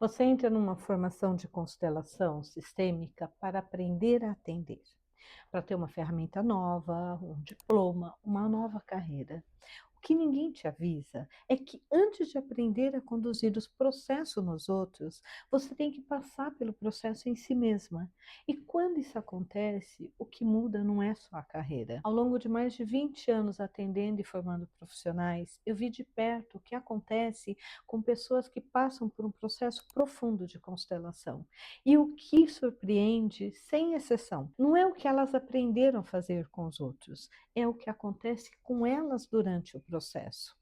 Você entra numa formação de constelação sistêmica para aprender a atender, para ter uma ferramenta nova, um diploma, uma nova carreira. O que ninguém te avisa é que antes de aprender a conduzir os processos nos outros, você tem que passar pelo processo em si mesma. E quando isso acontece, o que muda não é só a carreira. Ao longo de mais de 20 anos atendendo e formando profissionais, eu vi de perto o que acontece com pessoas que passam por um processo profundo de constelação. E o que surpreende, sem exceção, não é o que elas aprenderam a fazer com os outros, é o que acontece com elas durante o processo.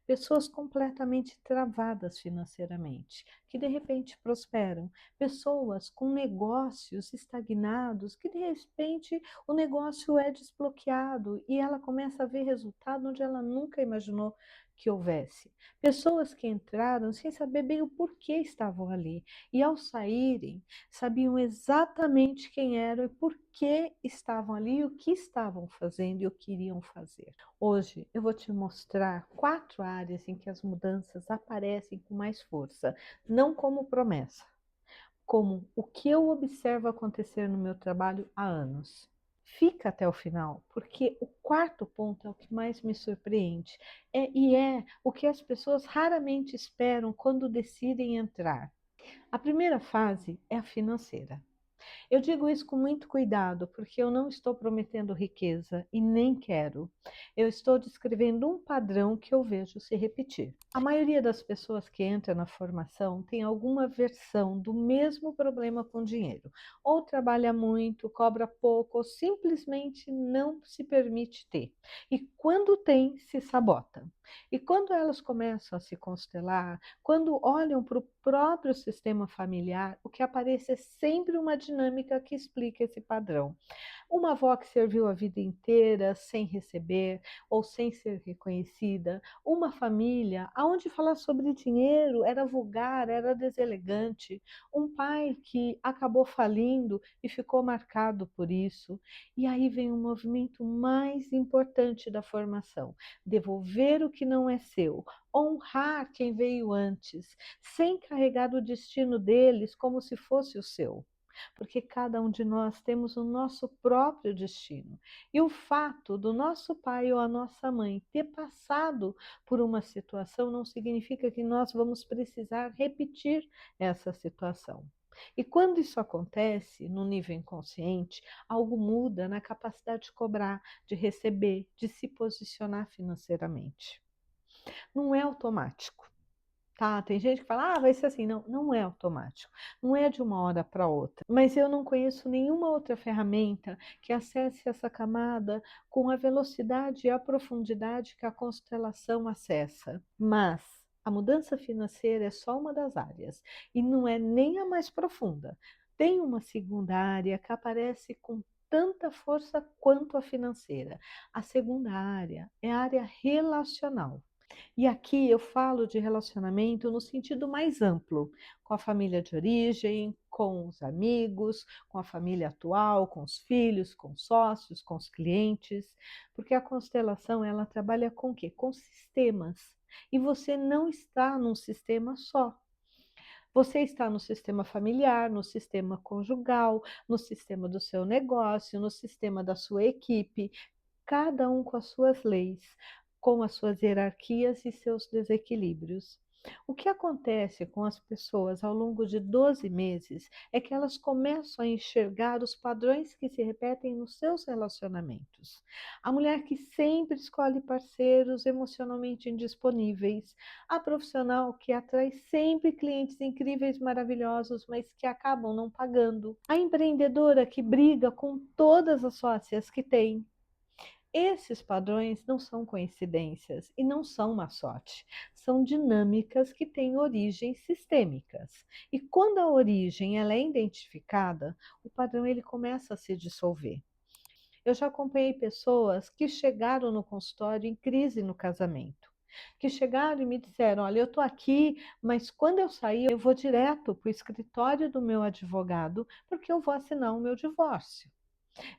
Pessoas completamente travadas financeiramente, que de repente prosperam. Pessoas com negócios estagnados, que de repente o negócio é desbloqueado e ela começa a ver resultado onde ela nunca imaginou que houvesse. Pessoas que entraram sem saber bem o porquê estavam ali e ao saírem sabiam exatamente quem eram e por que estavam ali, o que estavam fazendo e o que iriam fazer. Hoje eu vou te mostrar 4 áreas em que as mudanças aparecem com mais força, não como promessa, como o que eu observo acontecer no meu trabalho há anos. Fica até o final, porque o quarto ponto é o que mais me surpreende. É o que as pessoas raramente esperam quando decidem entrar. A primeira fase é a financeira. Eu digo isso com muito cuidado, porque eu não estou prometendo riqueza e nem quero. Eu estou descrevendo um padrão que eu vejo se repetir. A maioria das pessoas que entra na formação tem alguma versão do mesmo problema com dinheiro. Ou trabalha muito, cobra pouco, ou simplesmente não se permite ter. E quando tem, se sabota. E quando elas começam a se constelar, quando olham para o próprio sistema familiar, o que aparece é sempre uma dinâmica que explica esse padrão. Uma avó que serviu a vida inteira sem receber ou sem ser reconhecida, uma família onde falar sobre dinheiro era vulgar, era deselegante, um pai que acabou falindo e ficou marcado por isso. E aí vem o movimento mais importante da formação: devolver o que não é seu, honrar quem veio antes, sem carregar o destino deles como se fosse o seu, porque cada um de nós temos o nosso próprio destino. E o fato do nosso pai ou a nossa mãe ter passado por uma situação não significa que nós vamos precisar repetir essa situação. E quando isso acontece no nível inconsciente, algo muda na capacidade de cobrar, de receber, de se posicionar financeiramente. Não é automático. Tá, tem gente que fala: "Ah, vai ser assim". Não, não é automático. Não é de uma hora para outra. Mas eu não conheço nenhuma outra ferramenta que acesse essa camada com a velocidade e a profundidade que a constelação acessa. Mas a mudança financeira é só uma das áreas e não é nem a mais profunda. Tem uma segunda área que aparece com tanta força quanto a financeira. A segunda área é a área relacional. E aqui eu falo de relacionamento no sentido mais amplo, com a família de origem, com os amigos, com a família atual, com os filhos, com os sócios, com os clientes, porque a constelação ela trabalha com o quê? Com sistemas. E você não está num sistema só. Você está no sistema familiar, no sistema conjugal, no sistema do seu negócio, no sistema da sua equipe, cada um com as suas leis, com as suas hierarquias e seus desequilíbrios. O que acontece com as pessoas ao longo de 12 meses é que elas começam a enxergar os padrões que se repetem nos seus relacionamentos. A mulher que sempre escolhe parceiros emocionalmente indisponíveis, a profissional que atrai sempre clientes incríveis, maravilhosos, mas que acabam não pagando, a empreendedora que briga com todas as sócias que tem. Esses padrões não são coincidências e não são má sorte, são dinâmicas que têm origens sistêmicas. E quando a origem ela é identificada, o padrão ele começa a se dissolver. Eu já acompanhei pessoas que chegaram no consultório em crise no casamento, que chegaram e me disseram: olha, eu estou aqui, mas quando eu sair, eu vou direto para o escritório do meu advogado, porque eu vou assinar o meu divórcio.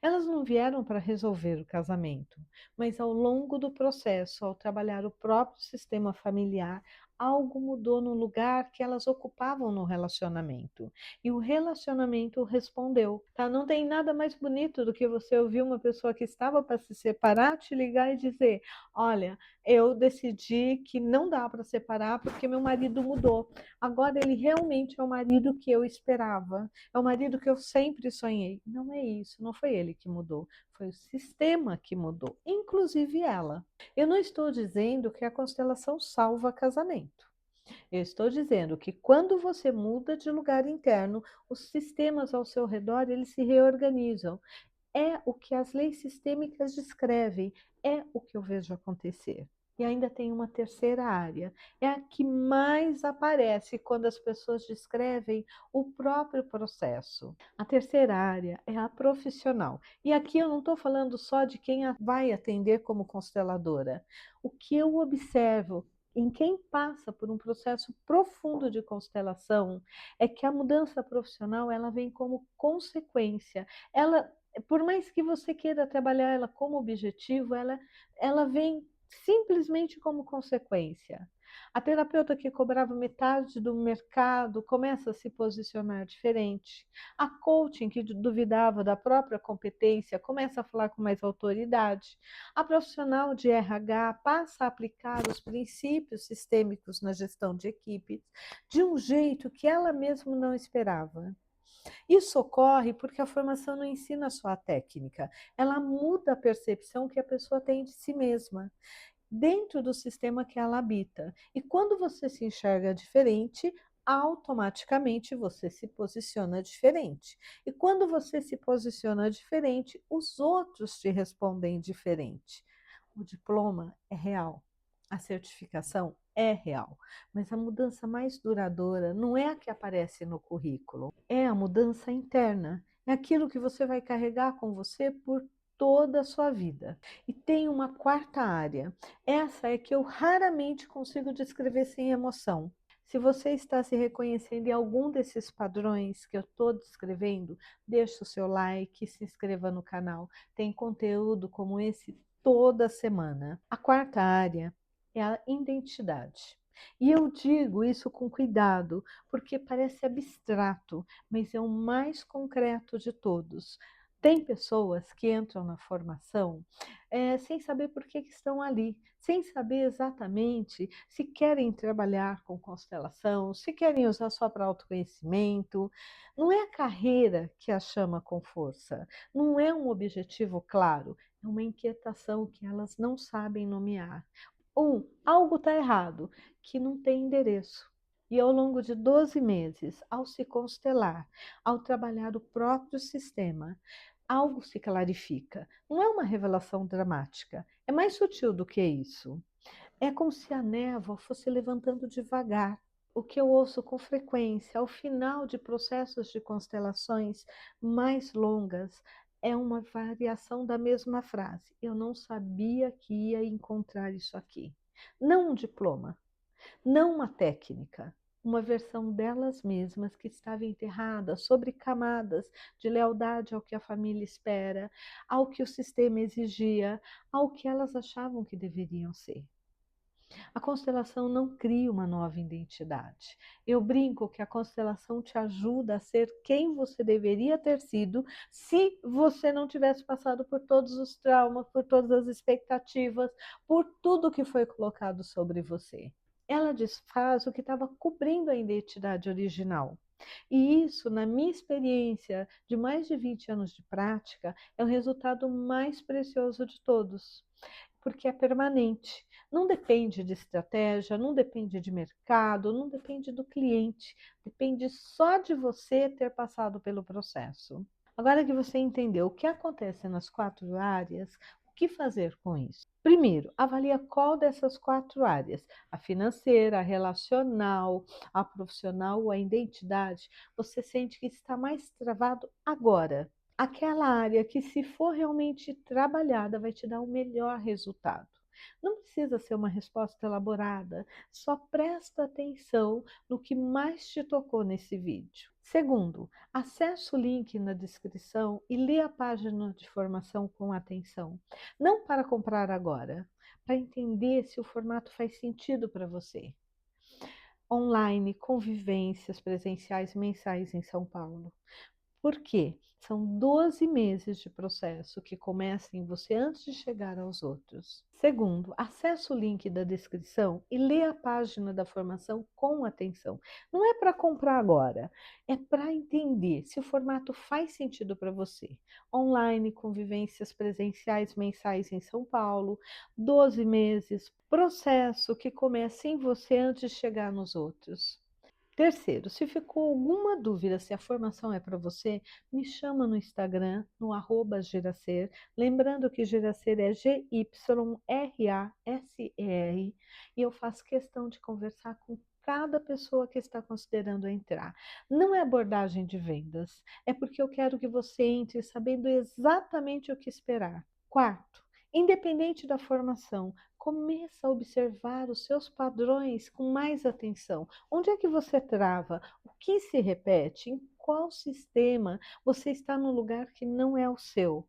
Elas não vieram para resolver o casamento, mas ao longo do processo, ao trabalhar o próprio sistema familiar, algo mudou no lugar que elas ocupavam no relacionamento. E o relacionamento respondeu, tá? Não tem nada mais bonito do que você ouvir uma pessoa que estava para se separar te ligar e dizer: olha, eu decidi que não dá para separar porque meu marido mudou. Agora ele realmente é o marido que eu esperava, é o marido que eu sempre sonhei. Não é isso, não foi ele que mudou, foi o sistema que mudou, inclusive ela. Eu não estou dizendo que a constelação salva casamento. Eu estou dizendo que quando você muda de lugar interno, os sistemas ao seu redor, eles se reorganizam. É o que as leis sistêmicas descrevem, é o que eu vejo acontecer. E ainda tem uma terceira área, é a que mais aparece quando as pessoas descrevem o próprio processo. A terceira área é a profissional. E aqui eu não estou falando só de quem vai atender como consteladora. O que eu observo em quem passa por um processo profundo de constelação é que a mudança profissional ela vem como consequência. Ela, por mais que você queira trabalhar ela como objetivo, ela vem simplesmente como consequência. A terapeuta que cobrava metade do mercado começa a se posicionar diferente. A coaching que duvidava da própria competência começa a falar com mais autoridade. A profissional de RH passa a aplicar os princípios sistêmicos na gestão de equipes de um jeito que ela mesma não esperava. Isso ocorre porque a formação não ensina só a técnica, ela muda a percepção que a pessoa tem de si mesma, dentro do sistema que ela habita. E quando você se enxerga diferente, automaticamente você se posiciona diferente. E quando você se posiciona diferente, os outros te respondem diferente. O diploma é real, a certificação é real, mas a mudança mais duradoura não é a que aparece no currículo, é a mudança interna. É aquilo que você vai carregar com você por toda a sua vida. E tem uma quarta área. Essa é que eu raramente consigo descrever sem emoção. Se você está se reconhecendo em algum desses padrões que eu estou descrevendo, deixe o seu like, se inscreva no canal. Tem conteúdo como esse toda semana. A quarta área é a identidade. E eu digo isso com cuidado, porque parece abstrato, mas é o mais concreto de todos. Tem pessoas que entram na formação sem saber por que estão ali, sem saber exatamente se querem trabalhar com constelação, se querem usar só para autoconhecimento. Não é a carreira que a chama com força, não é um objetivo claro, é uma inquietação que elas não sabem nomear. Algo está errado, que não tem endereço. E ao longo de 12 meses, ao se constelar, ao trabalhar o próprio sistema, algo se clarifica. Não é uma revelação dramática, é mais sutil do que isso. É como se a névoa fosse levantando devagar. O que eu ouço com frequência ao final de processos de constelações mais longas é uma variação da mesma frase. Eu não sabia que ia encontrar isso aqui. Não um diploma, não uma técnica, uma versão delas mesmas que estava enterrada sobre camadas de lealdade ao que a família espera, ao que o sistema exigia, ao que elas achavam que deveriam ser. A constelação não cria uma nova identidade. Eu brinco que a constelação te ajuda a ser quem você deveria ter sido se você não tivesse passado por todos os traumas, por todas as expectativas, por tudo que foi colocado sobre você. Ela desfaz o que estava cobrindo a identidade original. E isso, na minha experiência de mais de 20 anos de prática, é o resultado mais precioso de todos, porque é permanente. Não depende de estratégia, não depende de mercado, não depende do cliente, depende só de você ter passado pelo processo. Agora que você entendeu o que acontece nas 4 áreas, o que fazer com isso? Primeiro, avalia qual dessas 4 áreas, a financeira, a relacional, a profissional ou a identidade, você sente que está mais travado agora. Aquela área que, se for realmente trabalhada, vai te dar o melhor resultado. Não precisa ser uma resposta elaborada, só presta atenção no que mais te tocou nesse vídeo. Segundo, acesse o link na descrição e lê a página de formação com atenção. Não para comprar agora, para entender se o formato faz sentido para você. online, convivências presenciais mensais em São Paulo. Por quê? São 12 meses de processo que começa em você antes de chegar aos outros. Segundo, acesse o link da descrição e lê a página da formação com atenção. Não é para comprar agora, é para entender se o formato faz sentido para você. Online, convivências presenciais mensais em São Paulo, 12 meses, processo que começa em você antes de chegar nos outros. Terceiro, se ficou alguma dúvida se a formação é para você, me chama no Instagram, no @Giracer. Lembrando que Giracer é Gyracer, e eu faço questão de conversar com cada pessoa que está considerando entrar. Não é abordagem de vendas, é porque eu quero que você entre sabendo exatamente o que esperar. Quarto, independente da formação, começa a observar os seus padrões com mais atenção. Onde é que você trava? O que se repete? Em qual sistema você está no lugar que não é o seu?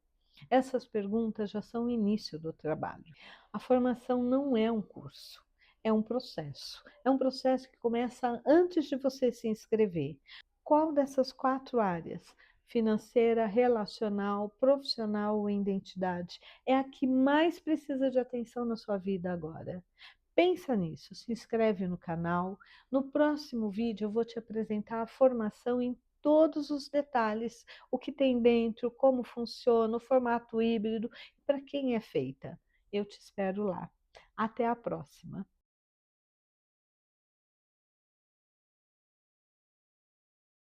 Essas perguntas já são o início do trabalho. A formação não é um curso, é um processo. É um processo que começa antes de você se inscrever. Qual dessas 4 áreas, financeira, relacional, profissional ou identidade, é a que mais precisa de atenção na sua vida agora? Pensa nisso, se inscreve no canal. No próximo vídeo eu vou te apresentar a formação em todos os detalhes, o que tem dentro, como funciona, o formato híbrido, para quem é feita. Eu te espero lá. Até a próxima.